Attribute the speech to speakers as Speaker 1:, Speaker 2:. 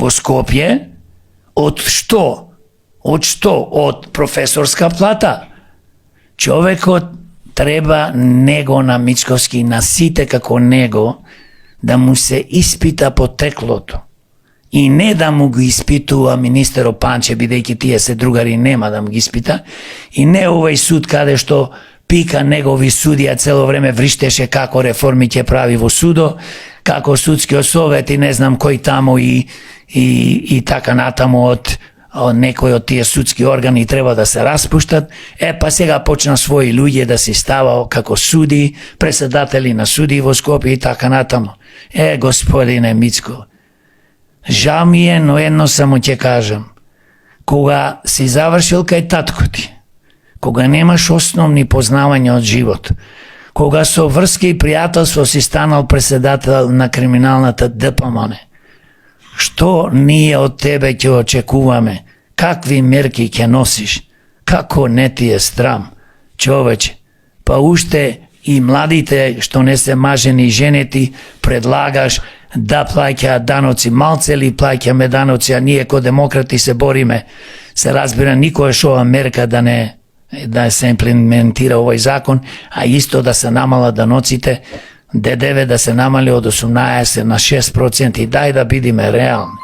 Speaker 1: во Скопје, од што? Од што? Од професорска плата. Човекот треба него на Мицковски, на сите како него, да му се испита потеклото. И не да му го испитува министерот Панче, бидејќи тие се другари, нема да му ги испита. И не овој суд каде што пика негови судија цело време вриштеше како реформи ќе прави во судо, како судскиот совет и не знам кој таму и така натаму од некој од тие судски органи треба да се распуштат. Па сега почна своји луѓе да се става како суди, председатели на суди во Скопје и така натаму. Господине Мицко, жал ми е, но едно само ќе кажам. Кога си завршил кај татко ти, кога немаш основни познавања од живот, кога со врски и пријателство си станал председател на криминалната ДПМН, што ние од тебе ќе очекуваме? Какви мерки ќе носиш? Како не ти е срам, човече? Па уште и младите што не се мажени и женети предлагаш да плаќаат даноци, малце ли плаќаме даноци, а ние ко демократи се бориме. Се разбира, никојаш ова мерка да се имплементира овој закон, а исто да се намала даноците, ДДВ да се намали од 18 на 6%. Дај да бидиме реални.